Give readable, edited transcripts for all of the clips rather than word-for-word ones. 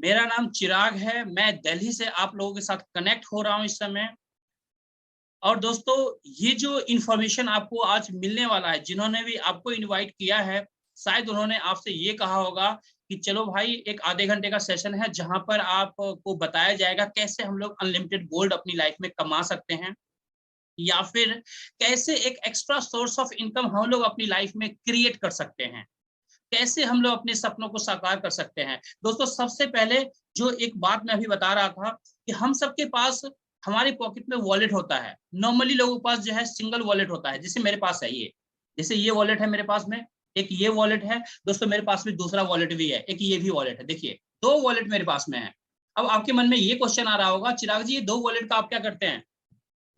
मेरा नाम चिराग है। मैं दिल्ली से आप लोगों के साथ कनेक्ट हो रहा हूं इस समय। और दोस्तों, ये जो इंफॉर्मेशन आपको आज मिलने वाला है, जिन्होंने भी आपको इनवाइट किया है, शायद उन्होंने आपसे ये कहा होगा कि चलो भाई, एक आधे घंटे का सेशन है जहां पर आपको बताया जाएगा कैसे हम लोग अनलिमिटेड गोल्ड अपनी लाइफ में कमा सकते हैं, या फिर कैसे एक एक्स्ट्रा सोर्स ऑफ इनकम हम लोग अपनी लाइफ में क्रिएट कर सकते हैं, कैसे हम लोग अपने सपनों को साकार कर सकते हैं। दोस्तों, सबसे पहले जो एक बात मैं अभी बता रहा था कि हम सबके पास हमारे पॉकेट में वॉलेट होता है। नॉर्मली लोगों के पास जो है सिंगल वॉलेट होता है, जैसे मेरे पास है ये, जैसे ये वॉलेट है मेरे पास में, एक ये वॉलेट है। दोस्तों, मेरे पास में दूसरा वॉलेट भी है, एक ये भी वॉलेट है। देखिए, दो वॉलेट मेरे पास में है। अब आपके मन में ये क्वेश्चन आ रहा होगा, चिराग जी ये दो वॉलेट का आप क्या करते हैं?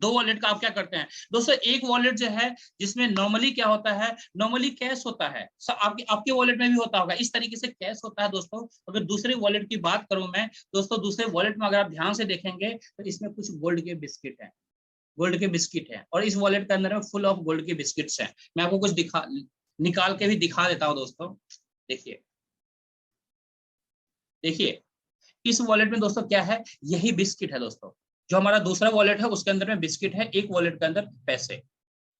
दो वॉलेट का आप क्या करते हैं? दोस्तों, एक वॉलेट जो है जिसमें नॉर्मली क्या होता है, नॉर्मली कैश होता है। आपके आपके वॉलेट में भी होता होगा इस तरीके से कैश होता है। दोस्तों, अगर दूसरे वॉलेट की बात करूं मैं, दोस्तों दूसरे वॉलेट में अगर आप ध्यान से देखेंगे तो इसमें कुछ गोल्ड के बिस्किट है, गोल्ड के बिस्किट है, और इस वॉलेट के अंदर में फुल ऑफ गोल्ड के बिस्किट्स है। मैं आपको कुछ दिखा निकाल के भी दिखा देता हूँ दोस्तों। देखिए, देखिए इस वॉलेट में दोस्तों क्या है, यही बिस्किट है दोस्तों। जो हमारा दूसरा वॉलेट है उसके अंदर में बिस्किट है, एक वॉलेट के अंदर पैसे।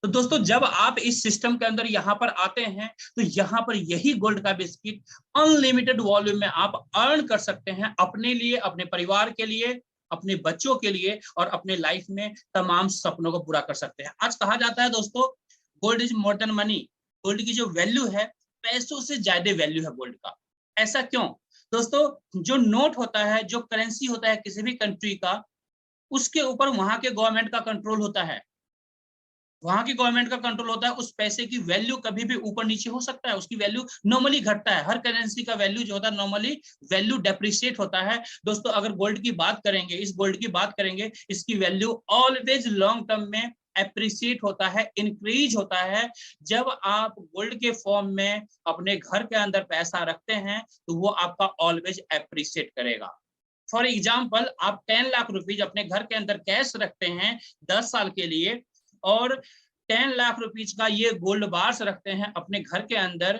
तो दोस्तों, जब आप इस सिस्टम के अंदर यहाँ पर आते हैं तो यहाँ पर यही गोल्ड का बिस्किट अनलिमिटेड वॉल्यूम में आप अर्न कर सकते हैं, अपने लिए, अपने परिवार के लिए, अपने बच्चों के लिए, और अपने लाइफ में तमाम सपनों को पूरा कर सकते हैं। आज कहा जाता है दोस्तों, gold is more than money. Gold की जो वैल्यू है, पैसों से ज्यादा वैल्यू है गोल्ड का। ऐसा क्यों? दोस्तों, जो नोट होता है, जो करेंसी होता है किसी भी कंट्री का, उसके ऊपर वहां के गवर्नमेंट का कंट्रोल होता है। वहां की गवर्नमेंट का कंट्रोल होता है। उस पैसे की वैल्यू कभी भी ऊपर नीचे हो सकता है, उसकी वैल्यू नॉर्मली घटता है। हर करेंसी का वैल्यू जो होता है नॉर्मली वैल्यू डेप्रिशिएट होता है। दोस्तों, अगर गोल्ड की बात करेंगे, इस गोल्ड की बात करेंगे, इसकी वैल्यू ऑलवेज लॉन्ग टर्म में एप्रिशिएट होता है, इंक्रीज होता है। जब आप गोल्ड के फॉर्म में अपने घर के अंदर पैसा रखते हैं तो वो आपका ऑलवेज एप्रिशिएट करेगा। फॉर एग्जाम्पल, आप 10 लाख रुपीज अपने घर के अंदर कैश रखते हैं 10 साल के लिए, और 10 लाख रुपीज का ये गोल्ड बार्स रखते हैं अपने घर के अंदर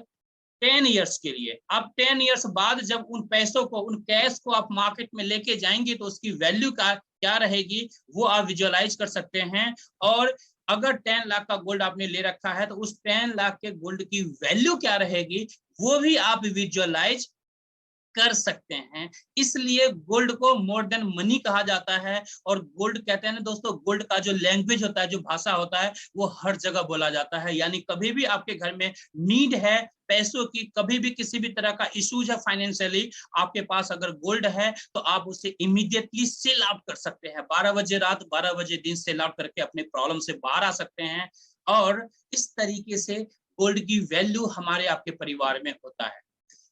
10 ईयर्स के लिए। अब 10 ईयर्स बाद जब उन पैसों को, उन कैश को आप मार्केट में लेके जाएंगे तो उसकी वैल्यू का क्या रहेगी वो आप विजुअलाइज कर सकते हैं। और अगर 10 लाख का गोल्ड आपने ले रखा है तो उस 10 लाख के गोल्ड की वैल्यू क्या रहेगी वो भी आप विजुअलाइज कर सकते हैं। इसलिए गोल्ड को मोर देन मनी कहा जाता है। और गोल्ड कहते हैं ना दोस्तों, गोल्ड का जो लैंग्वेज होता है, जो भाषा होता है, वो हर जगह बोला जाता है। यानी कभी भी आपके घर में नीड है पैसों की, कभी भी किसी भी तरह का इश्यूज है फाइनेंशियली, आपके पास अगर गोल्ड है तो आप उसे इमीडिएटली सेल आउट कर सकते हैं। 12 बजे रात, 12 बजे दिन सेल आउट करके अपने प्रॉब्लम से बाहर आ सकते हैं। और इस तरीके से गोल्ड की वैल्यू हमारे आपके परिवार में होता है।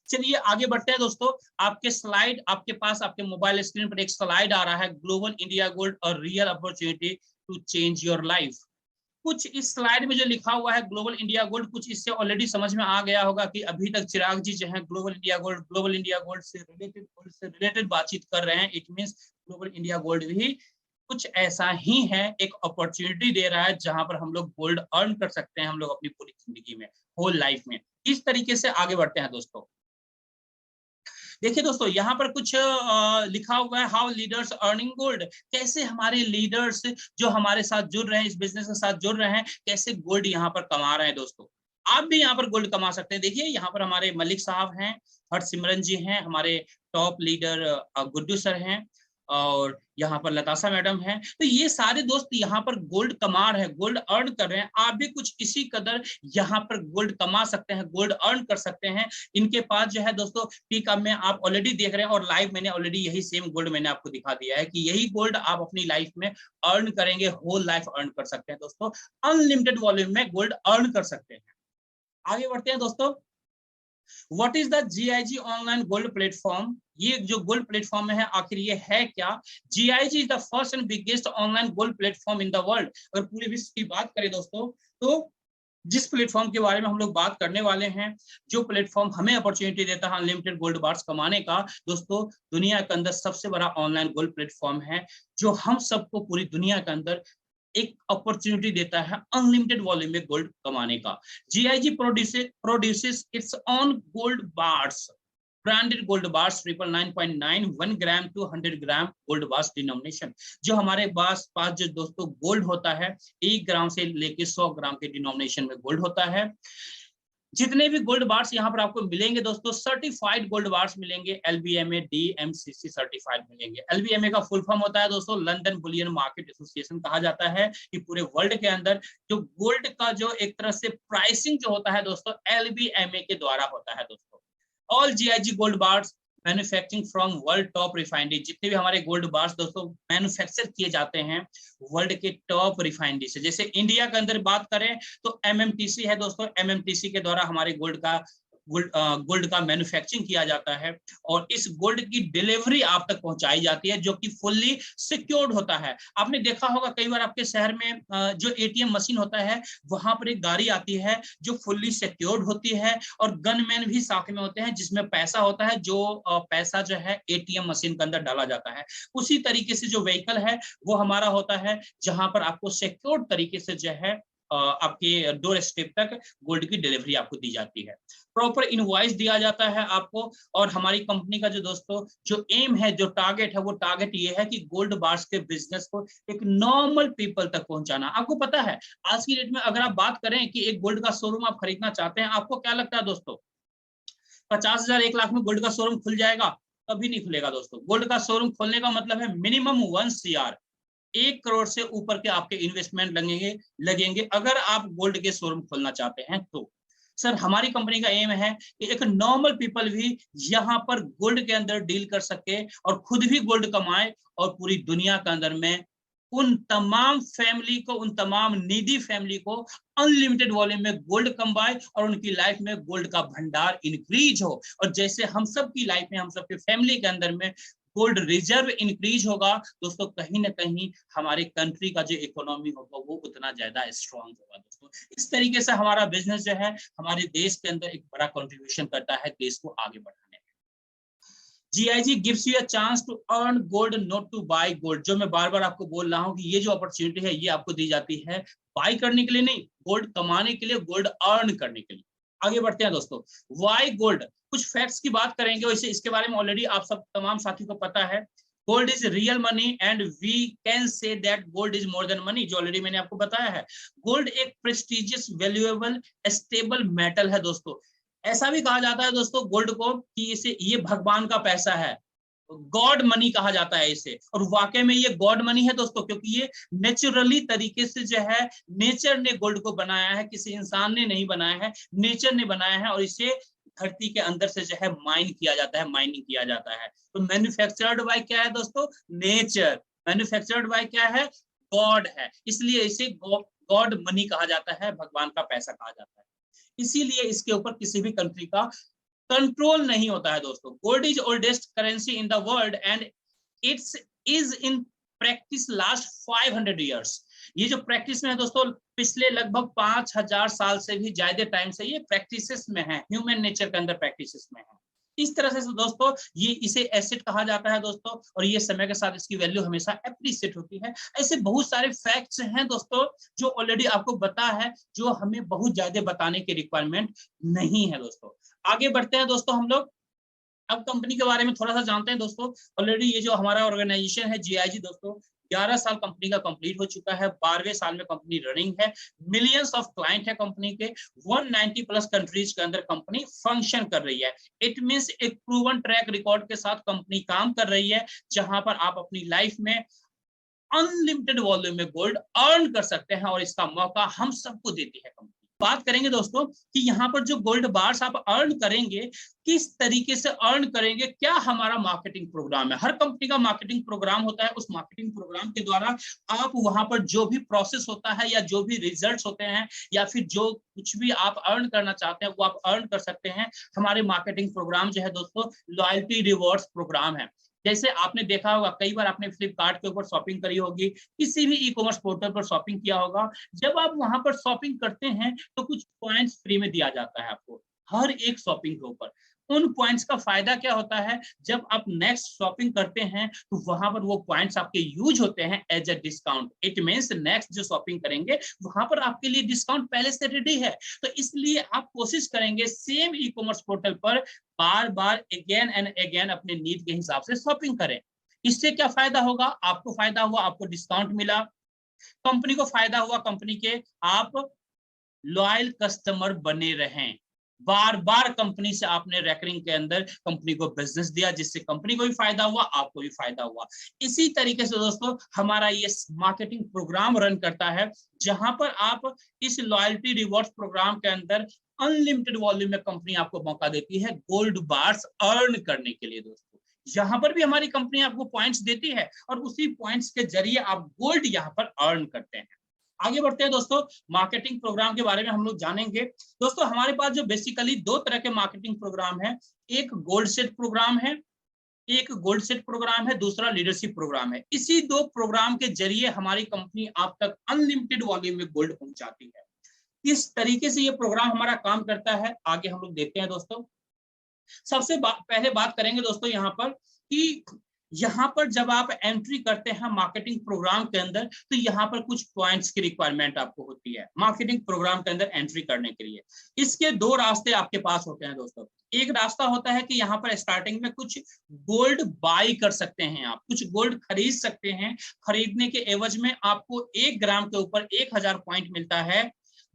चलिए आगे बढ़ते हैं दोस्तों। आपके स्लाइड, आपके पास आपके मोबाइल स्क्रीन पर एक स्लाइड आ रहा है, ग्लोबल इंडिया गोल्ड और real opportunity to change your life. कुछ इस स्लाइड में जो लिखा हुआ है ग्लोबल इंडिया गोल्ड, कुछ इससे ऑलरेडी समझ में आ गया होगा कि अभी तक चिराग जी जो है ग्लोबल इंडिया गोल्ड से रिलेटेड बातचीत कर रहे हैं। It means global India gold भी कुछ ऐसा ही है, एक अपॉर्चुनिटी दे रहा है जहां पर हम लोग गोल्ड अर्न कर सकते हैं हम लोग अपनी पूरी जिंदगी में, होल लाइफ में। इस तरीके से आगे बढ़ते हैं दोस्तों। देखिए दोस्तों, यहाँ पर कुछ लिखा हुआ है, हाउ लीडर्स अर्निंग गोल्ड। कैसे हमारे लीडर्स जो हमारे साथ जुड़ रहे हैं, इस बिजनेस के साथ जुड़ रहे हैं, कैसे गोल्ड यहाँ पर कमा रहे हैं। दोस्तों, आप भी यहाँ पर गोल्ड कमा सकते हैं। देखिए, यहाँ पर हमारे मलिक साहब हैं, हरसिमरन जी हैं, हमारे टॉप लीडर गुड्डू सर हैं, और यहाँ पर लताशा मैडम हैं। तो ये सारे दोस्त यहाँ पर गोल्ड कमा रहे हैं, गोल्ड अर्न कर रहे हैं। आप भी कुछ इसी कदर यहाँ पर गोल्ड कमा सकते हैं, गोल्ड अर्न कर सकते हैं। इनके पास जो है दोस्तों, पीक में आप ऑलरेडी देख रहे हैं, और लाइव मैंने ऑलरेडी यही सेम गोल्ड मैंने आपको दिखा दिया है कि यही गोल्ड आप अपनी लाइफ में अर्न करेंगे, होल लाइफ अर्न कर सकते हैं दोस्तों। अनलिमिटेड वॉल्यूम में गोल्ड अर्न कर सकते हैं। आगे बढ़ते हैं दोस्तों। What is the GIG online gold platform. ये जो गोल्ड प्लेटफॉर्म है आखिर ये है क्या? GIG is the first and biggest online gold platform in the world. अगर पूरे विश्व की बात करें दोस्तों, तो जिस प्लेटफॉर्म के बारे में हम लोग बात करने वाले हैं, जो प्लेटफॉर्म हमें अपॉर्चुनिटी देता है अनलिमिटेड गोल्ड बार्स कमाने का, दोस्तों दुनिया के अंदर सबसे बड़ा ऑनलाइन गोल्ड प्लेटफॉर्म है, जो हम सबको पूरी दुनिया के अंदर एक अपॉर्चुनिटी देता है अनलिमिटेड वॉल्यूम में गोल्ड कमाने का। GIG produces its own gold bars branded gold bars 999.9 1 gram to 100 gram gold bars denomination. जो हमारे पास जो दोस्तों गोल्ड होता है 1 ग्राम से लेके 100 ग्राम के डिनोमिनेशन में गोल्ड होता है। जितने भी गोल्ड बार्स यहाँ पर आपको मिलेंगे दोस्तों, सर्टिफाइड गोल्ड बार्स मिलेंगे, LBMA DMCC सर्टिफाइड मिलेंगे। LBMA का फुल फॉर्म होता है दोस्तों लंदन बुलियन मार्केट एसोसिएशन। कहा जाता है कि पूरे वर्ल्ड के अंदर जो गोल्ड का जो एक तरह से प्राइसिंग जो होता है दोस्तों LBMA के द्वारा होता है दोस्तों। All GIG gold bars manufacturing from world top refinery. जितने भी हमारे गोल्ड बार्स दोस्तों मैन्युफैक्चर किए जाते हैं वर्ल्ड के टॉप रिफाइनरी से। जैसे इंडिया के अंदर बात करें तो MMTC है दोस्तों, MMTC के द्वारा हमारे गोल्ड का मैन्युफैक्चरिंग किया जाता है और इस गोल्ड की डिलीवरी आप तक पहुंचाई जाती है जो कि फुल्ली सिक्योर्ड होता है। आपने देखा होगा कई बार आपके शहर में जो ATM मशीन होता है वहां पर एक गाड़ी आती है जो फुल्ली सिक्योर्ड होती है और गनमैन भी साथ में होते हैं जिसमें पैसा होता है, जो पैसा जो है ATM मशीन के अंदर डाला जाता है। उसी तरीके से जो व्हीकल है वो हमारा होता है जहां पर आपको सिक्योर्ड तरीके से जो है आपके डोर स्टेप तक गोल्ड की डिलीवरी आपको दी जाती है। प्रॉपर इनवॉइस दिया जाता है आपको। और हमारी कंपनी का जो दोस्तों जो एम है, जो टारगेट है, वो टारगेट ये है कि गोल्ड बार्स के बिजनेस को एक नॉर्मल पीपल तक पहुंचाना। आपको पता है आज की डेट में अगर आप बात करें कि एक गोल्ड का शोरूम आप खरीदना चाहते हैं, आपको क्या लगता है दोस्तों 50,000 1 लाख में गोल्ड का शोरूम खुल जाएगा? कभी नहीं खुलेगा दोस्तों। गोल्ड का शोरूम खोलने का मतलब है मिनिमम 1 CR 1 करोड़ से ऊपर के आपके इन्वेस्टमेंट लगेंगे अगर आप गोल्ड के शोरूम खोलना चाहते हैं तो। सर हमारी कंपनी का एम है कि एक नॉर्मल पीपल भी यहाँ पर गोल्ड के अंदर डील कर सके और खुद भी गोल्ड कमाए और पूरी दुनिया के अंदर में उन तमाम फैमिली को, उन तमाम नीडी फैमिली को अनलिमिटेड वॉल्यूम में गोल्ड कमाए और उनकी लाइफ में गोल्ड का भंडार इंक्रीज हो। और जैसे हम सब की लाइफ में, हम सब की फैमिली के अंदर में गोल्ड रिजर्व इंक्रीज होगा दोस्तों, कहीं ना कहीं हमारे कंट्री का जो इकोनॉमी होगा वो उतना ज्यादा स्ट्रांग होगा दोस्तों। इस तरीके से हमारा बिजनेस जो है हमारे देश के अंदर एक बड़ा कंट्रीब्यूशन करता है देश को आगे बढ़ाने में। GIG gives you a chance to earn gold, not to buy gold। जो मैं बार बार आपको बोल रहा हूँ कि ये जो अपॉर्चुनिटी है ये आपको दी जाती है बाय करने के लिए नहीं, गोल्ड कमाने के लिए, गोल्ड अर्न करने के लिए। आगे बढ़ते हैं दोस्तों। वाई गोल्ड, कुछ फैक्ट्स की बात करेंगे, वैसे इसके बारे में ऑलरेडी आप सब तमाम साथी को पता है। Gold is real money and we can say that gold is more than money, जो ऑलरेडी मैंने आपको बताया है। गोल्ड एक प्रेस्टिजियस, वैल्यूएबल, स्टेबल मेटल है दोस्तों। ऐसा भी कहा जाता है दोस्तों गोल्ड को कि इसे ये भगवान का पैसा है, गॉड मनी कहा जाता है इसे। और वाकई में ये गॉड मनी है दोस्तों, क्योंकि ये नेचुरली तरीके से जो है नेचर ने गोल्ड को बनाया है, किसी इंसान ने नहीं बनाया है, नेचर ने बनाया है। और इसे धरती के अंदर से जो है माइन किया जाता है, माइनिंग किया जाता है। तो मैन्युफैक्चर्ड बाय क्या है दोस्तों? नेचर। मैन्युफैक्चर्ड बाय क्या है? गॉड है। इसलिए इसे गॉड मनी कहा जाता है, भगवान का पैसा कहा जाता है। इसीलिए इसके ऊपर किसी भी कंट्री का कंट्रोल नहीं होता है दोस्तों। Gold is oldest currency in the world and it's is in practice last 500 years. ये जो प्रैक्टिस में है दोस्तों पिछले लगभग 5000 साल से भी ज्यादा टाइम से ये प्रैक्टिसेस में है, ह्यूमन नेचर के अंदर प्रैक्टिसेस में है। इस तरह से दोस्तों ये इसे एसेट कहा जाता है दोस्तों, और ये समय के साथ इसकी वैल्यू हमेशा एप्रिशिएट होती है। ऐसे बहुत सारे फैक्ट्स हैं दोस्तों जो ऑलरेडी आपको पता है, जो हमें बहुत ज्यादा बताने की रिक्वायरमेंट नहीं है दोस्तों। आगे बढ़ते हैं दोस्तों हम लोग, अब कंपनी के बारे में थोड़ा सा जानते हैं दोस्तों। ऑलरेडी ये जो हमारा ऑर्गेनाइजेशन है GIG दोस्तों 11 साल कंपनी का कंप्लीट हो चुका है, 12वें साल में कंपनी रनिंग है। मिलियंस ऑफ क्लाइंट है कंपनी के, 190 प्लस कंट्रीज के अंदर कंपनी फंक्शन कर रही है। इट मींस एक प्रूवन ट्रैक रिकॉर्ड के साथ कंपनी काम कर रही है, जहां पर आप अपनी लाइफ में अनलिमिटेड वॉल्यूम में गोल्ड अर्न कर सकते हैं और इसका मौका हम सबको देती है कंपनी। बात करेंगे दोस्तों कि यहाँ पर जो गोल्ड बार्स आप अर्न करेंगे किस तरीके से अर्न करेंगे, क्या हमारा मार्केटिंग प्रोग्राम है। हर कंपनी का मार्केटिंग प्रोग्राम होता है, उस मार्केटिंग प्रोग्राम के द्वारा आप वहां पर जो भी प्रोसेस होता है या जो भी रिजल्ट्स होते हैं या फिर जो कुछ भी आप अर्न करना चाहते हैं वो आप अर्न कर सकते हैं। हमारे मार्केटिंग प्रोग्राम जो है दोस्तों लॉयल्टी रिवॉर्ड्स प्रोग्राम है। जैसे आपने देखा होगा कई बार आपने फ्लिपकार्ट के ऊपर शॉपिंग करी होगी, किसी भी ई कॉमर्स पोर्टल पर शॉपिंग किया होगा। जब आप वहां पर शॉपिंग करते हैं तो कुछ पॉइंट्स फ्री में दिया जाता है आपको हर एक शॉपिंग के ऊपर। उन पॉइंट्स का फायदा क्या होता है, जब आप नेक्स्ट शॉपिंग करते हैं तो वहां पर वो पॉइंट्स आपके यूज होते हैं as a discount. It means next जो शॉपिंग करेंगे वहां पर आपके लिए डिस्काउंट पहले से रेडी है। तो इसलिए आप कोशिश करेंगे सेम ई कॉमर्स पोर्टल पर बार बार अगेन एंड अगेन अपने नीड के हिसाब से शॉपिंग करें। इससे क्या फायदा होगा, आपको फायदा हुआ, आपको डिस्काउंट मिला, कंपनी को फायदा हुआ, कंपनी के आप लॉयल कस्टमर बने रहें। बार बार कंपनी से आपने रेकरिंग के अंदर कंपनी को बिजनेस दिया, जिससे कंपनी को भी फायदा हुआ, आपको भी फायदा हुआ। इसी तरीके से दोस्तों हमारा ये मार्केटिंग प्रोग्राम रन करता है, जहां पर आप इस लॉयल्टी रिवॉर्ड्स प्रोग्राम के अंदर अनलिमिटेड वॉल्यूम में कंपनी आपको मौका देती है गोल्ड बार्स अर्न करने के लिए। दोस्तों यहाँ पर भी हमारी कंपनी आपको पॉइंट्स देती है और उसी पॉइंट्स के जरिए आप गोल्ड यहाँ पर अर्न करते हैं। आगे बढ़ते हैं दोस्तों, मार्केटिंग प्रोग्राम के बारे में हम लोग जानेंगे। दोस्तों हमारे पास जो बेसिकली दो तरह के मार्केटिंग प्रोग्राम है, एक गोल्ड सेट प्रोग्राम है, दूसरा लीडरशिप प्रोग्राम है। इसी दो प्रोग्राम के जरिए हमारी कंपनी आप तक अनलिमिटेड वॉल्यूम में गोल्ड पहुंचाती है। किस तरीके से ये प्रोग्राम हमारा काम करता है आगे हम लोग देखते हैं दोस्तों। सबसे पहले बात करेंगे दोस्तों यहाँ पर कि यहाँ पर जब आप एंट्री करते हैं मार्केटिंग प्रोग्राम के अंदर, तो यहाँ पर कुछ पॉइंट्स की रिक्वायरमेंट आपको होती है मार्केटिंग प्रोग्राम के अंदर एंट्री करने के लिए। इसके दो रास्ते आपके पास होते हैं दोस्तों। एक रास्ता होता है कि यहाँ पर स्टार्टिंग में कुछ गोल्ड बाई कर सकते हैं, आप कुछ गोल्ड खरीद सकते हैं। खरीदने के एवज में आपको 1 ग्राम के ऊपर 1000 पॉइंट मिलता है,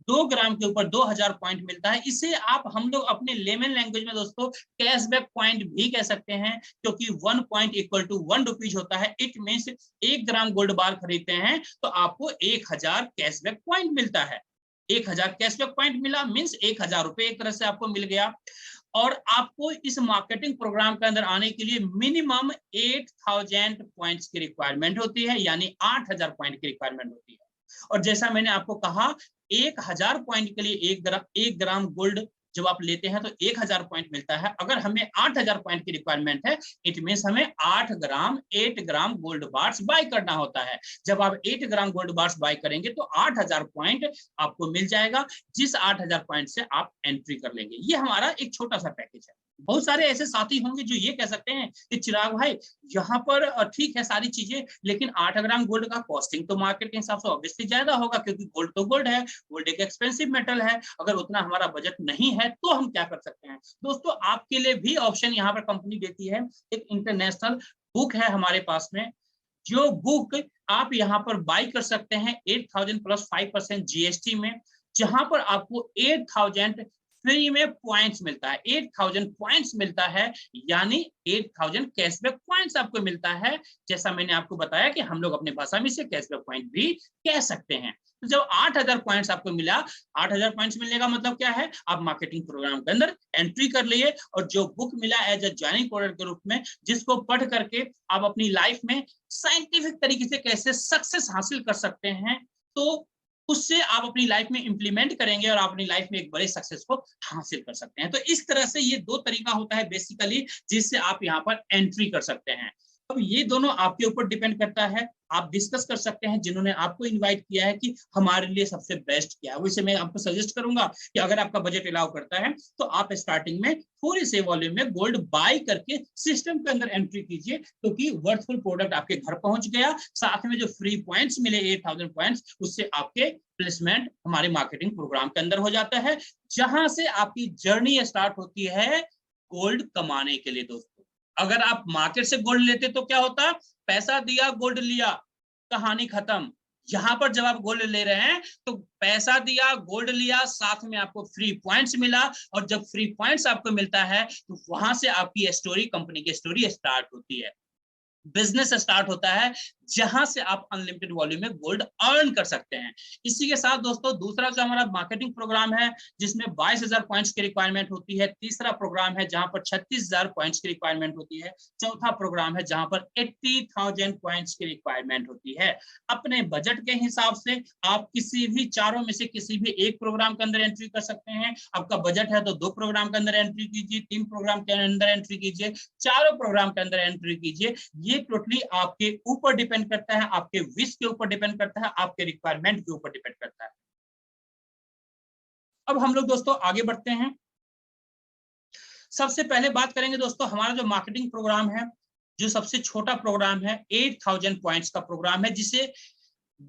2 ग्राम के ऊपर 2000 पॉइंट मिलता है। इसे आप हम लोग अपने लेमन लैंग्वेज में दोस्तों कैशबैक पॉइंट भी कह सकते हैं, क्योंकि 1 पॉइंट इक्वल टू 1 रुपीज होता है। इट मींस 1 ग्राम गोल्ड बार खरीदते हैं तो आपको 1000 कैशबैक पॉइंट मिलता है। 1000 कैशबैक पॉइंट मिला मींस 1000 रुपए एक तरह से आपको मिल गया। और आपको इस मार्केटिंग प्रोग्राम के अंदर आने के लिए मिनिमम 8000 पॉइंट्स की रिक्वायरमेंट होती है, यानी 8000 पॉइंट की रिक्वायरमेंट होती है। और जैसा मैंने आपको कहा 1000 पॉइंट के लिए 1 ग्राम गोल्ड जब आप लेते हैं तो 1000 पॉइंट मिलता है। अगर हमें 8000 पॉइंट की रिक्वायरमेंट है, इट मींस हमें 8 ग्राम गोल्ड बार्स बाय करना होता है। जब आप 8 ग्राम गोल्ड बार्स बाय करेंगे तो 8000 पॉइंट आपको मिल जाएगा, जिस 8000 पॉइंट से आप एंट्री कर लेंगे। ये हमारा एक छोटा सा पैकेज है। बहुत सारे ऐसे साथी होंगे जो ये कह सकते हैं कि चिराग भाई यहाँ पर ठीक है सारी चीजें, लेकिन 8 ग्राम गोल्ड का कॉस्टिंग तो मार्केट के हिसाब से ऑब्वियसली ज्यादा होगा, क्योंकि गोल्ड तो गोल्ड है, गोल्ड एक एक्सपेंसिव मेटल है। अगर उतना हमारा बजट नहीं है तो हम क्या कर सकते हैं दोस्तों, आपके लिए भी ऑप्शन यहाँ पर कंपनी देती है। एक इंटरनेशनल बुक है हमारे पास में, जो बुक आप यहाँ पर बाई कर सकते हैं 8000 प्लस 5% जीएसटी में, जहां पर आपको 8000 फ्री में पॉइंट्स मिलता है। 8000 पॉइंट्स मिलता है, यानी 8000 कैशबैक पॉइंट्स आपको मिलता है। जैसा मैंने आपको बताया कि हम लोग अपने भाषा में से कैशबैक पॉइंट भी कह सकते हैं। तो जब 8000 पॉइंट्स आपको मिला, 8000 पॉइंट्स मिलने का मतलब क्या है, आप मार्केटिंग प्रोग्राम के अंदर एंट्री कर लिए और जो बुक मिला एज अ ज्वाइनिंग प्रोडक्ट के रूप में, जिसको पढ़ करके आप अपनी लाइफ में साइंटिफिक तरीके से कैसे सक्सेस हासिल कर सकते हैं, तो उससे आप अपनी लाइफ में इंप्लीमेंट करेंगे और आप अपनी लाइफ में एक बड़े सक्सेस को हासिल कर सकते हैं। तो इस तरह से ये दो तरीका होता है बेसिकली, जिससे आप यहाँ पर एंट्री कर सकते हैं। अब ये दोनों आपके ऊपर डिपेंड करता है, आप डिस्कस कर सकते हैं जिन्होंने आपको इनवाइट किया है कि हमारे लिए सबसे बेस्ट क्या है। वैसे मैं आपको सजेस्ट करूंगा कि अगर आपका बजट अलाउ करता है तो आप स्टार्टिंग में थोड़े से वॉल्यूम में गोल्ड बाय करके सिस्टम के अंदर एंट्री कीजिए, क्योंकि वर्थफुल प्रोडक्ट आपके घर पहुंच गया, साथ में जो फ्री पॉइंट्स मिले 8000 पॉइंट्स, उससे आपके प्लेसमेंट हमारे मार्केटिंग प्रोग्राम के अंदर हो जाता है, जहां से आपकी जर्नी स्टार्ट होती है गोल्ड कमाने के लिए। दोस्तों अगर आप मार्केट से गोल्ड लेते तो क्या होता, पैसा दिया गोल्ड लिया, कहानी खत्म। यहाँ पर जब आप गोल्ड ले रहे हैं तो पैसा दिया गोल्ड लिया, साथ में आपको फ्री पॉइंट्स मिला, और जब फ्री पॉइंट्स आपको मिलता है तो वहां से आपकी स्टोरी, कंपनी की स्टोरी स्टार्ट होती है, बिजनेस स्टार्ट होता है, जहां से आप अनलिमिटेड वॉल्यूम में गोल्ड अर्न कर सकते हैं। इसी के साथ दोस्तों दूसरा जो हमारा मार्केटिंग प्रोग्राम है, जिसमें 22000 पॉइंट्स की रिक्वायरमेंट होती है। तीसरा प्रोग्राम है जहां पर 36000 पॉइंट्स की रिक्वायरमेंट होती है। चौथा प्रोग्राम है जहां पर 80000 पॉइंट्स की रिक्वायरमेंट होती है। अपने बजट के हिसाब से आप किसी भी चारों में से किसी भी एक प्रोग्राम के अंदर एंट्री कर सकते हैं। आपका बजट है तो 2 प्रोग्राम के अंदर एंट्री कीजिए, 3 प्रोग्राम के अंदर एंट्री कीजिए, 4 प्रोग्राम के अंदर एंट्री कीजिए। ये टोटली आपके ऊपर डिपेंड करता है, आपके विश के ऊपर डिपेंड करता है, आपके रिक्वायरमेंट के ऊपर डिपेंड करता है। अब हम लोग दोस्तों आगे बढ़ते हैं। सबसे पहले बात करेंगे दोस्तों, हमारा जो मार्केटिंग प्रोग्राम है, जो सबसे छोटा प्रोग्राम है, 8000 पॉइंट्स का प्रोग्राम है, जिसे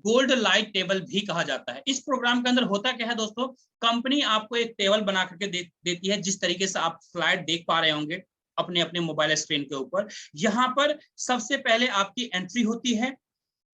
गोल्ड लाइट टेबल भी कहा जाता है। इस प्रोग्राम के अंदर होता क्या है दोस्तों, कंपनी आपको एक टेबल बना करके देती है, जिस तरीके से आप स्लाइड देख पा रहे होंगे अपने अपने मोबाइल स्क्रीन के ऊपर। यहाँ पर सबसे पहले आपकी एंट्री होती है,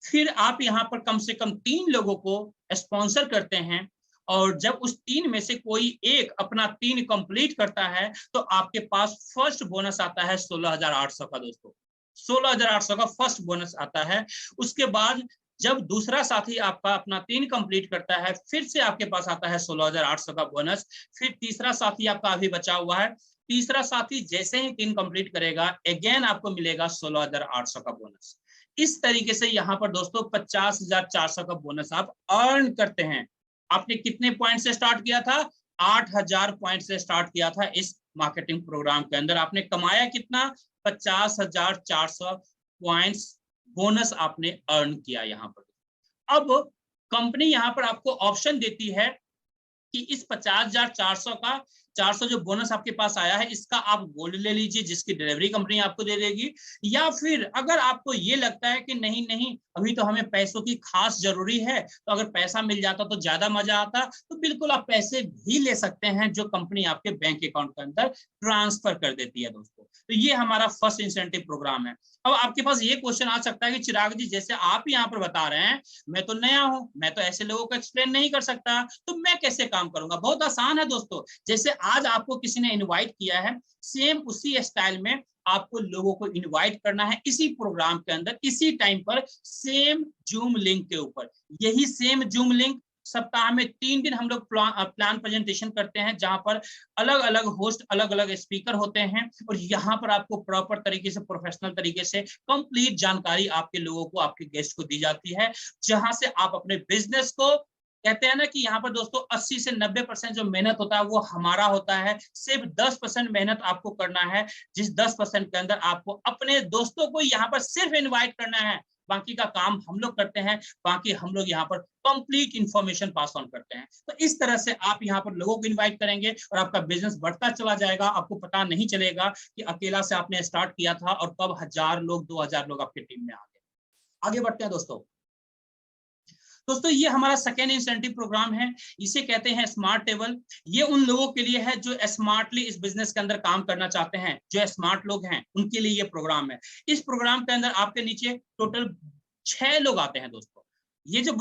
फिर आप यहाँ पर कम से कम 3 लोगों को स्पॉन्सर करते हैं, और जब उस 3 में से कोई एक अपना 3 कंप्लीट करता है तो आपके पास फर्स्ट बोनस आता है 16,800 का दोस्तों। 16,800 का फर्स्ट बोनस आता है। उसके बाद जब दूसरा साथी आपका अपना 3 कंप्लीट करता है, फिर से आपके पास आता है 16,800 का बोनस। फिर तीसरा साथी आपका अभी बचा हुआ है, तीसरा साथी जैसे ही 3 कंप्लीट करेगा, अगेन आपको मिलेगा 16,800 का बोनस। इस तरीके से यहाँ पर दोस्तों 50,400 का बोनस आप अर्न करते हैं। आपने कितने पॉइंट से स्टार्ट किया था? 8,000 पॉइंट से स्टार्ट किया था इस मार्केटिंग प्रोग्राम के अंदर। आपने कमाया कितना? 50,400 पॉइंट्स बोनस आपने अर्न किया यहाँ पर। अब कंपनी यहाँ पर आपको ऑप्शन देती है कि इस 50,400 का 400 जो बोनस आपके पास आया है, इसका आप गोल्ड ले लीजिए, जिसकी डिलीवरी कंपनी आपको दे देगी। या फिर अगर आपको ये लगता है कि नहीं नहीं, अभी तो हमें पैसों की खास जरूरी है, तो अगर पैसा मिल जाता तो ज्यादा मजा आता, तो बिल्कुल आप पैसे भी ले सकते हैं, जो कंपनी आपके बैंक अकाउंट के अंदर ट्रांसफर कर देती है दोस्तों। तो ये हमारा फर्स्ट इंसेंटिव प्रोग्राम है। अब आपके पास ये क्वेश्चन आ सकता है कि चिराग जी, जैसे आप यहाँ पर बता रहे हैं, मैं तो नया हूं, मैं तो ऐसे लोगों को एक्सप्लेन नहीं कर सकता, तो मैं कैसे काम करूंगा? बहुत आसान है दोस्तों। जैसे आज आपको किसी ने इनवाइट किया है, सेम उसी स्टाइल में आपको लोगों को इनवाइट करना है इसी प्रोग्राम के अंदर, इसी टाइम पर, सेम जूम लिंक के ऊपर। यही सेम जूम लिंक सप्ताह में 3 दिन हम लोग प्लान प्रेजेंटेशन करते हैं, जहां पर अलग अलग होस्ट, अलग अलग स्पीकर होते हैं, और यहाँ पर आपको प्रॉपर तरीके से, प्रोफेशनल तरीके से कंप्लीट जानकारी आपके लोगों को, आपके गेस्ट को दी जाती है, जहां से आप अपने बिजनेस को, कहते हैं ना कि यहाँ पर दोस्तों 80 से 90% जो मेहनत होता है वो हमारा होता है, सिर्फ 10% मेहनत आपको करना है, जिस 10% के अंदर आपको अपने दोस्तों को यहाँ पर सिर्फ इनवाइट करना है, बाकी का काम हम लोग करते हैं। बाकी हम लोग यहाँ पर कंप्लीट इंफॉर्मेशन पास ऑन करते हैं। तो इस तरह से आप यहाँ पर लोगों को इनवाइट करेंगे और आपका बिजनेस बढ़ता चला जाएगा। आपको पता नहीं चलेगा कि अकेला से आपने स्टार्ट किया था और कब 1000 लोग, 2000 लोग आपकी टीम में आ गए। आगे बढ़ते हैं दोस्तों। ये हमारा सेकेंड इंसेंटिव प्रोग्राम है, इसे कहते हैं स्मार्ट टेबल। ये उन लोगों के लिए है जो स्मार्टली इस बिजनेस के अंदर काम करना चाहते हैं, जो स्मार्ट लोग हैं, उनके लिए ये प्रोग्राम है। इस प्रोग्राम के अंदर आपके नीचे टोटल 6 लोग आते हैं दोस्तों। ये जो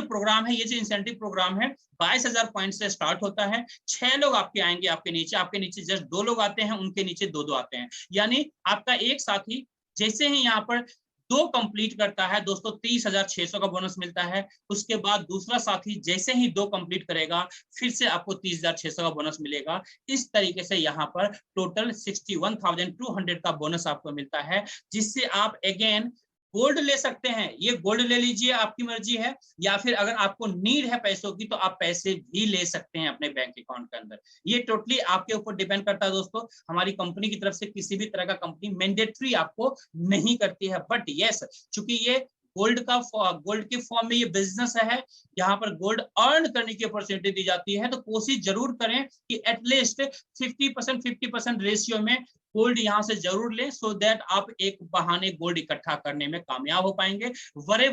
प्रोग्राम है, ये जो इंसेंटिव प्रोग्राम है, 22,000 पॉइंट से स्टार्ट होता है। 6 लोग आपके आएंगे, आपके नीचे जस्ट 2 लोग आते हैं, उनके नीचे 2-2 आते हैं। यानी आपका एक साथी जैसे ही यहाँ पर 2 कंप्लीट करता है दोस्तों, 30,600 का बोनस मिलता है। उसके बाद दूसरा साथी जैसे ही 2 कंप्लीट करेगा, फिर से आपको 30,600 का बोनस मिलेगा। इस तरीके से यहाँ पर टोटल 61,200 का बोनस आपको मिलता है, जिससे आप अगेन गोल्ड ले सकते हैं। ये गोल्ड ले लीजिए, आपकी मर्जी है, या फिर अगर आपको नीड है पैसों की, तो आप पैसे भी ले सकते हैं अपने बैंक अकाउंट के अंदर। ये टोटली आपके ऊपर डिपेंड करता है दोस्तों। हमारी कंपनी की तरफ से किसी भी तरह का कंपनी मैंडेटरी आपको नहीं करती है, बट यस, चूंकि ये गोल्ड के फॉर्म में ये बिजनेस है, यहाँ पर गोल्ड अर्न करने की अपॉर्चुनिटी दी जाती है, तो कोशिश जरूर करें कि एटलीस्ट 50% रेशियो में गोल्ड यहाँ से जरूर लें, सो दैट आप एक बहाने गोल्ड इकट्ठा करने में कामयाब हो पाएंगे। बड़े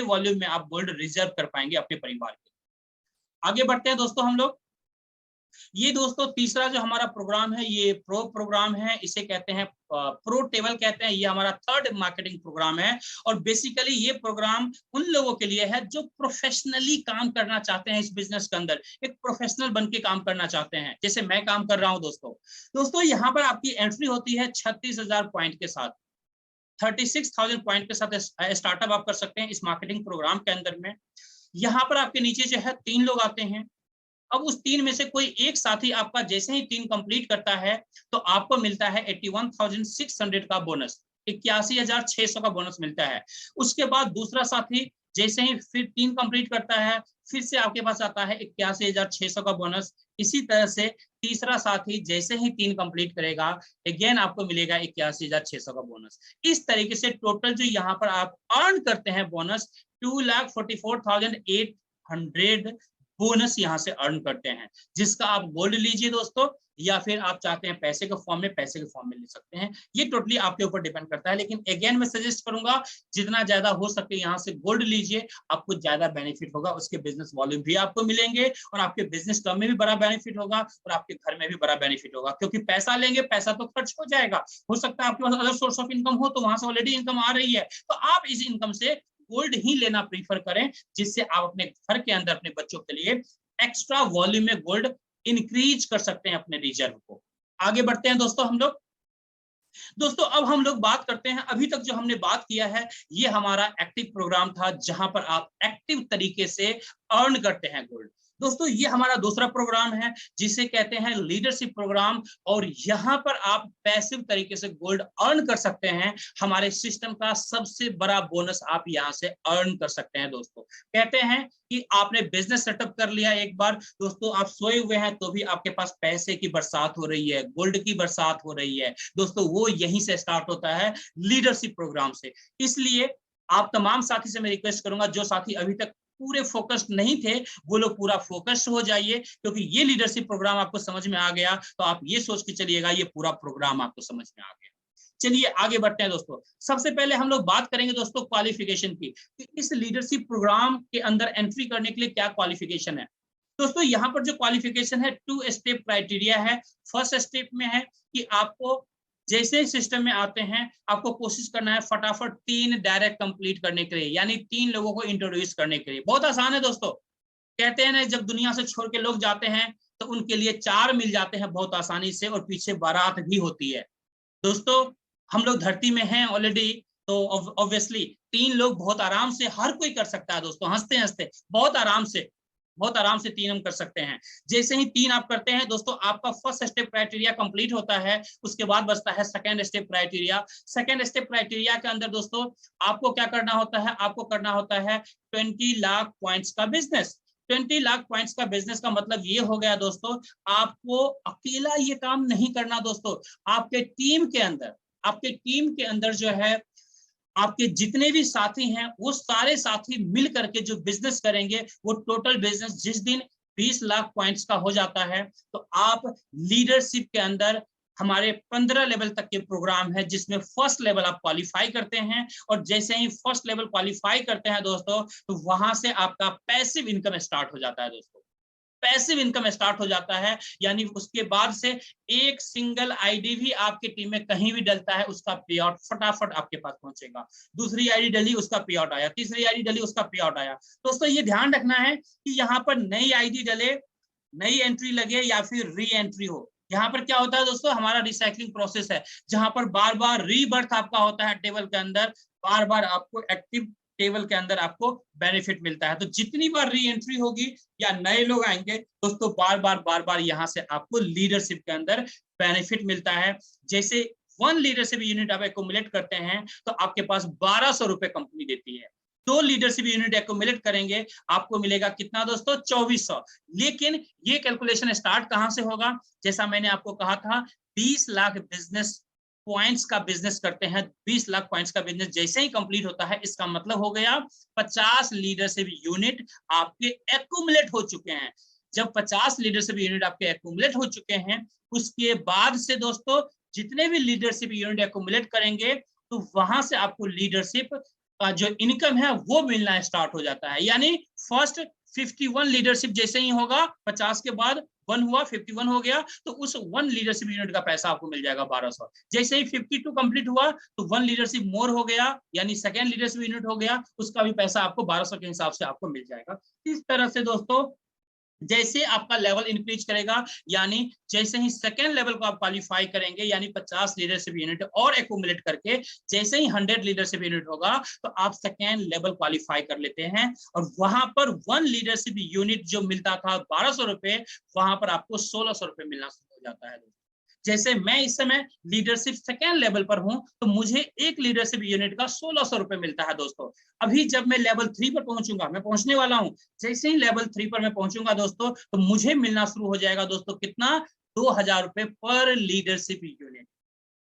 वॉल्यूम में आप गोल्ड रिजर्व कर पाएंगे अपने परिवार के। आगे बढ़ते हैं दोस्तों हम लोग। ये दोस्तों तीसरा जो हमारा प्रोग्राम है, ये प्रो प्रोग्राम है, इसे कहते हैं प्रो टेबल कहते हैं। ये हमारा थर्ड मार्केटिंग प्रोग्राम है, और बेसिकली ये प्रोग्राम उन लोगों के लिए है जो प्रोफेशनली काम करना चाहते हैं इस बिजनेस के अंदर, एक प्रोफेशनल बन के काम करना चाहते हैं, जैसे मैं काम कर रहा हूं दोस्तों। यहाँ पर आपकी एंट्री होती है 36,000 पॉइंट के साथ, 36,000 पॉइंट के साथ स्टार्टअप आप कर सकते हैं इस मार्केटिंग प्रोग्राम के अंदर में। यहाँ पर आपके नीचे जो है 3 लोग आते हैं। अब उस 3 में से कोई एक साथी आपका जैसे ही 3 कंप्लीट करता है, तो आपको मिलता है 81,600 का बोनस, 81,600 का बोनस मिलता है। उसके बाद दूसरा साथी जैसे ही फिर 3 कंप्लीट करता है, फिर से आपके पास आता है 81,600 का बोनस। इसी तरह से तीसरा साथी जैसे ही 3 कंप्लीट करेगा, अगेन आपको मिलेगा 81,600 का बोनस। इस तरीके से टोटल जो यहाँ पर आप अर्न करते हैं बोनस, 2,44,800 बोनस यहाँ से अर्न करते हैं, जिसका आप गोल्ड लीजिए दोस्तों, या फिर आप चाहते हैं पैसे के फॉर्म में, पैसे के फॉर्म में ले सकते हैं। ये टोटली आपके ऊपर डिपेंड करता है, लेकिन अगेन मैं सजेस्ट करूंगा जितना ज्यादा हो सके यहाँ से गोल्ड लीजिए, आपको ज्यादा बेनिफिट होगा, उसके बिजनेस वॉल्यूम भी आपको मिलेंगे और आपके बिजनेस टर्म में भी बड़ा बेनिफिट होगा और आपके घर में भी बड़ा बेनिफिट होगा, क्योंकि पैसा लेंगे, पैसा तो खर्च हो जाएगा। हो सकता है आपके पास अदर सोर्स ऑफ इनकम हो तो वहां से ऑलरेडी इनकम आ रही है, तो आप इस इनकम से गोल्ड ही लेना प्रीफर करें, जिससे आप अपने घर के अंदर अपने बच्चों के लिए एक्स्ट्रा वॉल्यूम में गोल्ड इंक्रीज कर सकते हैं अपने रिजर्व को। आगे बढ़ते हैं दोस्तों हम लोग। दोस्तों अब हम लोग बात करते हैं, अभी तक जो हमने बात किया है ये हमारा एक्टिव प्रोग्राम था, जहां पर आप एक्टिव तरीके से अर्न करते हैं गोल्ड। दोस्तों ये हमारा दूसरा प्रोग्राम है जिसे कहते हैं लीडरशिप प्रोग्राम, और यहाँ पर आप पैसिव तरीके से गोल्ड अर्न कर सकते हैं। हमारे सिस्टम का सबसे बड़ा बोनस आप यहाँ से अर्न कर सकते हैं दोस्तों। कहते हैं कि आपने बिजनेस सेटअप कर लिया एक बार दोस्तों, आप सोए हुए हैं तो भी आपके पास पैसे की बरसात हो रही है, गोल्ड की बरसात हो रही है दोस्तों, वो यहीं से स्टार्ट होता है, लीडरशिप प्रोग्राम से। इसलिए आप तमाम साथी से मैं रिक्वेस्ट करूंगा, जो साथी अभी तक पूरे फोकस्ड नहीं थे वो लोग पूरा फोकस्ड हो जाइए, क्योंकि ये लीडरशिप प्रोग्राम आपको समझ में आ गया तो आप ये सोच के चलिएगा ये पूरा प्रोग्राम आपको समझ में आ गया। चलिए आगे बढ़ते हैं दोस्तों। सबसे पहले हम लोग बात करेंगे दोस्तों क्वालिफिकेशन की, कि इस लीडरशिप प्रोग्राम के अंदर एंट्री करने के लिए क्या क्वालिफिकेशन है। दोस्तों यहाँ पर जो क्वालिफिकेशन है 2 स्टेप क्राइटेरिया है। फर्स्ट स्टेप में है कि आपको जैसे सिस्टम में आते हैं आपको कोशिश करना है फटाफट 3 डायरेक्ट कंप्लीट करने के लिए, यानी 3 लोगों को इंट्रोड्यूस करने के लिए। बहुत आसान है दोस्तों, कहते हैं ना जब दुनिया से छोड़ के लोग जाते हैं तो उनके लिए 4 मिल जाते हैं बहुत आसानी से, और पीछे बारात भी होती है। दोस्तों हम लोग धरती में हैं ऑलरेडी, तो ऑब्वियसली 3 लोग बहुत आराम से हर कोई कर सकता है दोस्तों, हंसते हंसते बहुत आराम से 3 हम कर सकते हैं। जैसे ही 3 आप करते हैं दोस्तों, आपका फर्स्ट स्टेप क्राइटेरिया कंप्लीट होता है। उसके बाद बचता है second step criteria. Second step criteria के अंदर दोस्तों आपको क्या करना होता है, आपको करना होता है 20 लाख पॉइंट्स का बिजनेस। 20 लाख पॉइंट्स का बिजनेस का मतलब ये हो गया दोस्तों, आपको अकेला ये काम नहीं करना दोस्तों, आपके टीम के अंदर जो है आपके जितने भी साथी हैं वो सारे साथी मिल करके जो बिजनेस करेंगे, वो टोटल बिजनेस जिस दिन 20 लाख पॉइंट्स का हो जाता है तो आप लीडरशिप के अंदर हमारे 15 लेवल तक के प्रोग्राम है, जिसमें फर्स्ट लेवल आप क्वालिफाई करते हैं, और जैसे ही फर्स्ट लेवल क्वालिफाई करते हैं दोस्तों तो वहां से आपका पैसिव इनकम स्टार्ट हो जाता है दोस्तों। पैसिव इनकम स्टार्ट हो जाता है, यानी उसके बाद से एक सिंगल आईडी भी आपके टीम में कहीं भी डलता है उसका पे आउट फटाफट आपके पास पहुंचेगा। दूसरी आईडी डली उसका पे आउट आया, तीसरी आईडी डली उसका पे आउट आया। दोस्तों ये ध्यान रखना है कि यहाँ पर नई आईडी डले, नई एंट्री लगे या फिर री एंट्री हो, यहाँ पर क्या होता है दोस्तों, हमारा रिसाइकलिंग प्रोसेस है, जहां पर बार बार रीबर्थ आपका होता है टेबल के अंदर, बार बार आपको एक्टिव टेबल के अंदर आपको बेनिफिट मिलता है। तो जितनी बार री एंट्री होगी या नए लोग आएंगे दोस्तों, बार बार यहाँ से आपको लीडरशिप के अंदर बेनिफिट मिलता है। जैसे 1 लीडरशिप यूनिट आप एक्युमुलेट करते हैं तो आपके पास 1200 रुपए कंपनी देती है। 2 लीडरशिप यूनिट एक्युमुलेट करेंगे आपको मिलेगा कितना दोस्तों, 2400। लेकिन ये कैलकुलेशन स्टार्ट कहां से होगा, जैसा मैंने आपको कहा था 20 लाख बिजनेस पॉइंट्स का बिजनेस करते हैं, 20 लाख पॉइंट्स का बिजनेस जैसे ही कंप्लीट होता है, इसका मतलब हो गया 50 लीडरशिप यूनिट आपके एक्युमुलेट हो चुके हैं। जब 50 लीडरशिप यूनिट आपके एक्युमुलेट हो चुके हैं, उसके बाद से दोस्तों जितने भी लीडरशिप यूनिट एक्युमुलेट करेंगे तो वहां से आपको लीडरशिप का जो इनकम है वो मिलना स्टार्ट हो जाता है। यानी फर्स्ट 51 लीडरशिप जैसे ही होगा, 50 के बाद 1 हुआ, 51 हो गया, तो उस 1 लीडरशिप यूनिट का पैसा आपको मिल जाएगा 1200। जैसे ही 52 कंप्लीट हुआ तो 1 लीडरशिप मोर हो गया, यानी सेकंड लीडरशिप यूनिट हो गया, उसका भी पैसा आपको 1200 के हिसाब से आपको मिल जाएगा। इस तरह से दोस्तों जैसे आपका लेवल इंक्रीज करेगा, यानी जैसे ही सेकेंड लेवल को आप क्वालिफाई करेंगे, यानी 50 लीडरशिप यूनिट और एक्युमुलेट करके जैसे ही 100 लीडरशिप यूनिट होगा तो आप सेकेंड लेवल क्वालिफाई कर लेते हैं, और वहां पर 1 लीडरशिप यूनिट जो मिलता था 1200 रुपए, वहां पर आपको 1600 रुपए मिलना शुरू हो जाता है। जैसे मैं इस समय लीडरशिप सेकेंड लेवल पर हूं तो मुझे एक लीडरशिप यूनिट का 1600 रुपए मिलता है दोस्तों। अभी जब मैं लेवल 3 पर पहुंचूंगा, मैं पहुंचने वाला हूं, जैसे ही लेवल 3 पर मैं पहुंचूंगा दोस्तों तो मुझे मिलना शुरू हो जाएगा दोस्तों कितना, 2000 रुपए पर लीडरशिप यूनिट।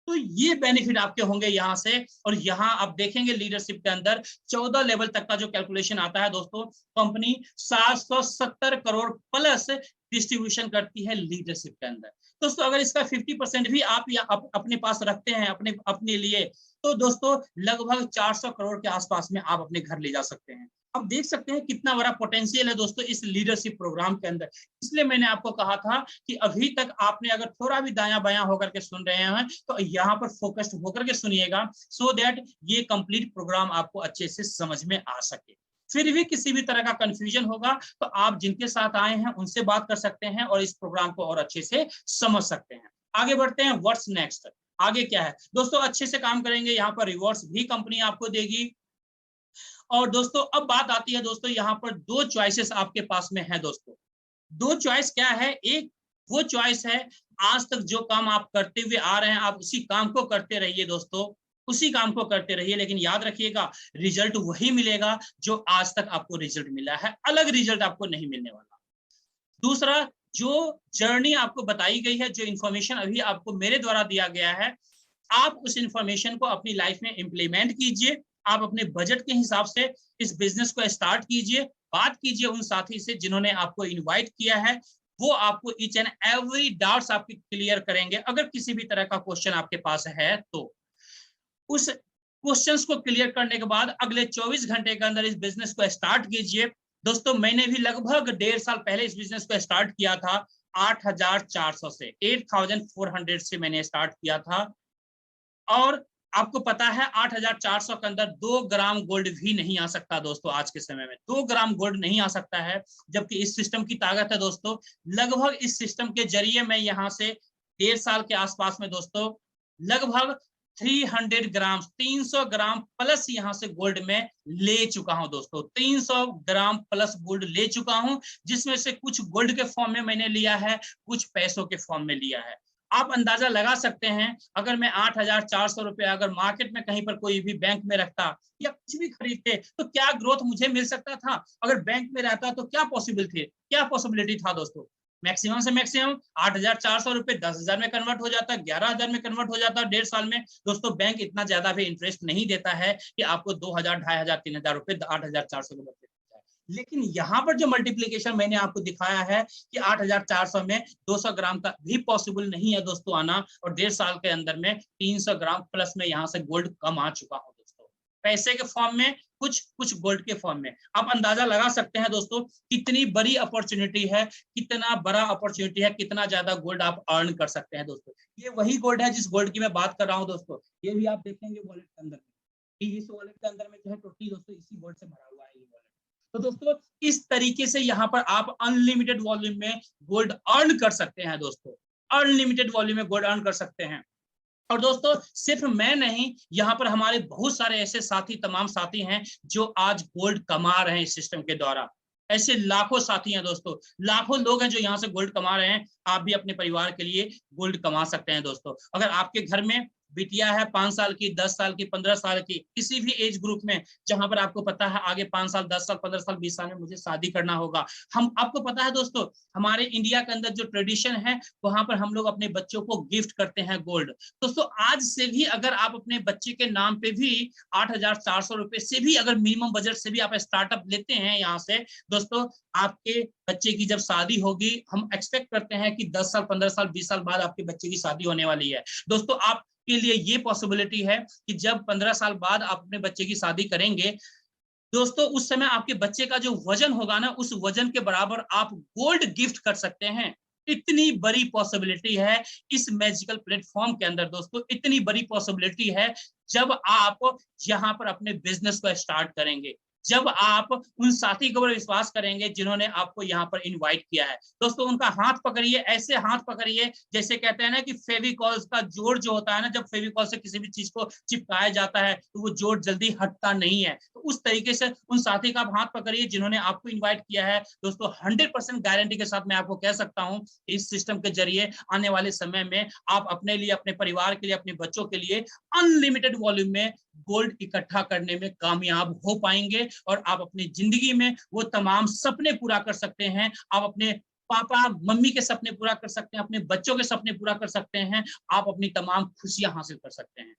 तो ये बेनिफिट आपके होंगे यहाँ से। और यहाँ आप देखेंगे लीडरशिप के अंदर 14 लेवल तक का जो कैलकुलेशन आता है दोस्तों, कंपनी 770 करोड़ प्लस डिस्ट्रीब्यूशन करती है लीडरशिप के अंदर। दोस्तों अगर इसका 50% भी आप अपने पास रखते हैं अपने लिए, तो दोस्तों लगभग 400 करोड़ के आसपास में आप अपने घर ले जा सकते हैं। आप देख सकते हैं कितना बड़ा पोटेंशियल है दोस्तों इस लीडरशिप प्रोग्राम के अंदर। इसलिए मैंने आपको कहा था कि अभी तक आपने अगर थोड़ा भी दायां बायां होकर के सुन रहे हैं तो यहाँ पर फोकस्ड होकर के सुनिएगा, सो दैट ये कंप्लीट प्रोग्राम आपको अच्छे से समझ में आ सके। फिर भी किसी भी तरह का कंफ्यूजन होगा तो आप जिनके साथ आए हैं उनसे बात कर सकते हैं और इस प्रोग्राम को और अच्छे से समझ सकते हैं। आगे बढ़ते हैं, व्हाट्स नेक्स्ट, आगे क्या है दोस्तों। अच्छे से काम करेंगे, यहाँ पर रिवॉर्ड्स भी कंपनी आपको देगी। और दोस्तों अब बात आती है दोस्तों, यहाँ पर दो चॉइसेस आपके पास में है दोस्तों। दो चॉइस क्या है, एक वो चॉइस है आज तक जो काम आप करते हुए आ रहे हैं आप उसी काम को करते रहिए दोस्तों, उसी काम को करते रहिए, लेकिन याद रखिएगा रिजल्ट वही मिलेगा जो आज तक आपको रिजल्ट मिला है, अलग रिजल्ट आपको नहीं मिलने वाला। दूसरा, जो जर्नी आपको बताई गई है, जो इंफॉर्मेशन अभी आपको मेरे द्वारा दिया गया है, आप उस इंफॉर्मेशन को अपनी लाइफ में इंप्लीमेंट कीजिए। आप अपने बजट के हिसाब से इस बिजनेस को स्टार्ट कीजिए। बात कीजिए उन साथी से जिन्होंने आपको इनवाइट किया है, वो आपको ईच एंड एवरी डाउट्स आपके क्लियर करेंगे। अगर किसी भी तरह का क्वेश्चन आपके पास है तो उस क्वेश्चंस को क्लियर करने के बाद अगले 24 घंटे के अंदर इस बिजनेस को स्टार्ट कीजिए। दोस्तों मैंने भी लगभग 1.5 साल पहले इस बिजनेस को स्टार्ट किया था 8,400 से, 8,400 से मैंने स्टार्ट किया था। और आपको पता है 8,400 के अंदर 2 ग्राम गोल्ड भी नहीं आ सकता दोस्तों। आज के समय में 2 ग्राम गोल्ड नहीं आ सकता है, जबकि इस सिस्टम की ताकत है दोस्तों। लगभग इस सिस्टम के जरिए मैं यहाँ से 1.5 साल के आसपास में दोस्तों लगभग 300 ग्राम 300 ग्राम प्लस यहाँ से गोल्ड में ले चुका हूं दोस्तों। 300 ग्राम प्लस गोल्ड ले चुका हूं, जिसमें से कुछ गोल्ड के फॉर्म में मैंने लिया है, कुछ पैसों के फॉर्म में लिया है। आप अंदाजा लगा सकते हैं, अगर मैं 8,400 रुपए अगर मार्केट में कहीं पर कोई भी बैंक में रखता या कुछ भी खरीदते तो क्या ग्रोथ मुझे मिल सकता था। अगर बैंक में रहता तो क्या पॉसिबल थे, क्या पॉसिबिलिटी था दोस्तों। मैक्सिमम से मैक्सिमम 8,400 रुपए 10,000 में कन्वर्ट हो जाता, 11,000 में कन्वर्ट हो जाता 1.5 साल में। दोस्तों बैंक इतना ज्यादा भी इंटरेस्ट नहीं देता है कि आपको 2,000, 2,500, 3,000 रुपए 8,400 के बदले। लेकिन यहाँ पर जो मल्टीप्लीकेशन मैंने आपको दिखाया है कि 8,400 में 200 ग्राम का भी पॉसिबल नहीं है दोस्तों आना, और 1.5 साल के अंदर में 300 ग्राम प्लस में यहाँ से गोल्ड कम आ चुका हूँ दोस्तों, पैसे के फॉर्म में, कुछ गोल्ड के फॉर्म में। आप अंदाजा लगा सकते हैं दोस्तों कितनी बड़ी अपॉर्चुनिटी है, कितना बड़ा अपॉर्चुनिटी है, कितना ज्यादा गोल्ड आप अर्न कर सकते हैं दोस्तों। ये वही गोल्ड है जिस गोल्ड की मैं बात कर रहा हूँ दोस्तों। ये भी आप देखेंगे वॉलेट के अंदर में, इस वॉलेट के अंदर में जो है टोटली दोस्तों इसी गोल्ड से भरा हुआ है ये वॉलेट। तो दोस्तों इस तरीके से यहाँ पर आप अनलिमिटेड वॉल्यूम में गोल्ड अर्न कर सकते हैं दोस्तों, अनलिमिटेड वॉल्यूम में गोल्ड अर्न कर सकते हैं। और दोस्तों सिर्फ मैं नहीं, यहाँ पर हमारे बहुत सारे ऐसे साथी, तमाम साथी हैं जो आज गोल्ड कमा रहे हैं इस सिस्टम के द्वारा। ऐसे लाखों साथी हैं दोस्तों, लाखों लोग हैं जो यहाँ से गोल्ड कमा रहे हैं। आप भी अपने परिवार के लिए गोल्ड कमा सकते हैं दोस्तों। अगर आपके घर में बिटिया है 5 साल की, 10 साल की, 15 साल की, किसी भी एज ग्रुप में, जहां पर आपको पता है आगे 5 साल, 10 साल, 15 साल, 20 साल में मुझे शादी करना होगा, हम आपको पता है दोस्तों हमारे इंडिया के अंदर जो ट्रेडिशन है वहां पर हम लोग अपने बच्चों को गिफ्ट करते हैं गोल्ड। दोस्तों आज से भी अगर आप अपने बच्चे के नाम पे भी 8,400 रुपए से भी अगर मिनिमम बजट से भी आप स्टार्टअप लेते हैं यहाँ से दोस्तों, आपके बच्चे की जब शादी होगी, हम एक्सपेक्ट करते हैं कि 10 साल, 15 साल, 20 साल बाद आपके बच्चे की शादी होने वाली है दोस्तों। आप के लिए ये पॉसिबिलिटी है कि जब 15 साल बाद आप अपने बच्चे की शादी करेंगे दोस्तों, उस समय आपके बच्चे का जो वजन होगा ना, उस वजन के बराबर आप गोल्ड गिफ्ट कर सकते हैं। इतनी बड़ी पॉसिबिलिटी है इस मैजिकल प्लेटफॉर्म के अंदर दोस्तों, इतनी बड़ी पॉसिबिलिटी है जब आप यहाँ पर अपने बिजनेस को स्टार्ट करेंगे, जब आप उन साथी के ऊपर विश्वास करेंगे जिन्होंने आपको यहाँ पर इनवाइट किया है दोस्तों। उनका हाथ पकड़िए, ऐसे हाथ पकड़िए जैसे कहते हैं ना कि फेविकॉल का जोड़ जो होता है ना, जब फेविकॉल से किसी भी चीज को चिपकाया जाता है तो वो जोड़ जल्दी हटता नहीं है, तो उस तरीके से उन साथी का आप हाथ पकड़िए जिन्होंने आपको इन्वाइट किया है दोस्तों। 100% गारंटी के साथ मैं आपको कह सकता हूँ इस सिस्टम के जरिए आने वाले समय में आप अपने लिए, अपने परिवार के लिए, अपने बच्चों के लिए अनलिमिटेड वॉल्यूम में गोल्ड इकट्ठा करने में कामयाब हो पाएंगे और आप अपनी जिंदगी में वो तमाम सपने पूरा कर सकते हैं। आप अपने पापा मम्मी के सपने पूरा कर सकते हैं, अपने बच्चों के सपने पूरा कर सकते हैं, आप अपनी तमाम खुशियां हासिल कर सकते हैं।